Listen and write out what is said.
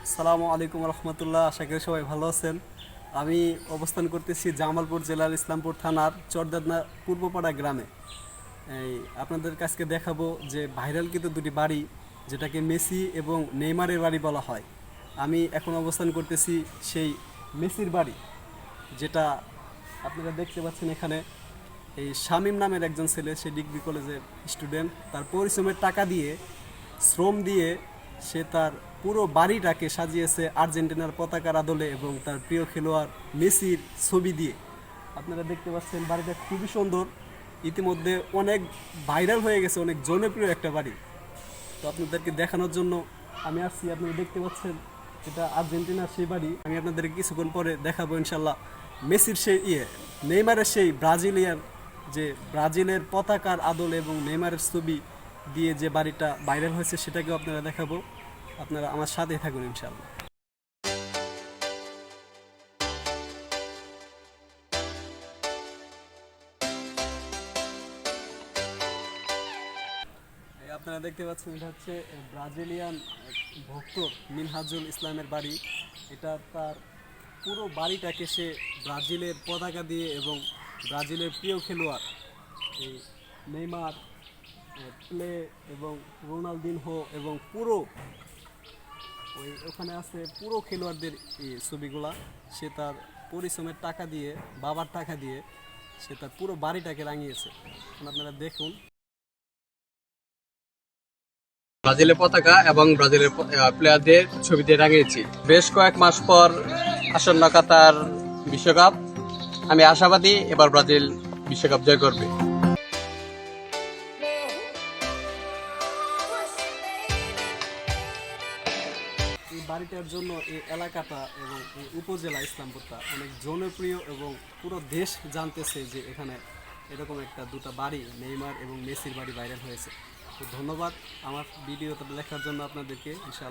আসসালামু আলাইকুম রহমতুল্লাহ। আশা করি সবাই ভালো আছেন। আমি অবস্থান করতেছি জামালপুর জেলার ইসলামপুর থানার চরদাদনা পূর্বপাড়া গ্রামে। এই আপনাদের কাছকে দেখাবো যে ভাইরাল কিন্তু দুটি বাড়ি, যেটাকে মেসি এবং নেইমারের বাড়ি বলা হয়। আমি এখন অবস্থান করতেছি সেই মেসির বাড়ি, যেটা আপনারা দেখতে পাচ্ছেন এখানে। এই শামীম নামের একজন ছেলে, সে ডিগ্রি কলেজের স্টুডেন্ট, তার পরিশ্রমের টাকা দিয়ে, শ্রম দিয়ে সে তার পুরো বাড়িটাকে সাজিয়েছে আর্জেন্টিনার পতাকার আদলে এবং তার প্রিয় খেলোয়াড় মেসির ছবি দিয়ে। আপনারা দেখতে পাচ্ছেন বাড়িটা খুবই সুন্দর, ইতিমধ্যে অনেক ভাইরাল হয়ে গেছে, অনেক জনপ্রিয় একটা বাড়ি। তো আপনাদেরকে দেখানোর জন্য আমি আসছি। আপনারা দেখতে পাচ্ছেন এটা আর্জেন্টিনার সেই বাড়ি। আমি আপনাদেরকে কিছুক্ষণ পরে দেখাবো ইনশাল্লাহ মেসির সেই নেইমারের সেই ব্রাজিলিয়ান, যে ব্রাজিলের পতাকার আদল এবং নেইমারের ছবি দিয়ে যে বাড়িটা ভাইরাল হয়েছে সেটাকেও আপনারা দেখাবো। আপনারা আমার সাথে থাকুন ইনশাল্লাহ। আপনারা দেখতে পাচ্ছেন এটা হচ্ছে ব্রাজিলিয়ান ভক্ত মিনহাজুল ইসলামের বাড়ি। এটা তার পুরো বাড়িটাকে সে ব্রাজিলের পতাকা দিয়ে এবং ব্রাজিলের প্রিয় খেলোয়াড় এই নেইমার, প্লে এবং রোনালদিনহো এবং পুরো ওখানে আছে পুরো খেলোয়াড়দের এই ছবিগুলা সে তার পরিশ্রমের টাকা দিয়ে, বাবার টাকা দিয়ে সে তার পুরো বাড়িটাকে রাঙিয়েছে। আপনারা দেখুন। ব্রাজিলের পতাকা এবং ব্রাজিলের প্লেয়ারদের ছবি দিয়ে রাঙিয়েছি। বেশ কয়েক মাস পর আসন্ন কাতার বিশ্বকাপ, আমি আশাবাদী এবার ব্রাজিল বিশ্বকাপ জয় করবে। এই বাড়িটার জন্য এই এলাকাটা এবং এই উপজেলা ইসলামপুরটা অনেক জনপ্রিয় এবং পুরো দেশ জানতেছে যে এখানে এরকম একটা দুটো বাড়ি, নেইমার এবং মেসির বাড়ি ভাইরাল হয়েছে। তো ধন্যবাদ আমার ভিডিওটা দেখার জন্য আপনাদেরকে। ইনশাআল্লাহ।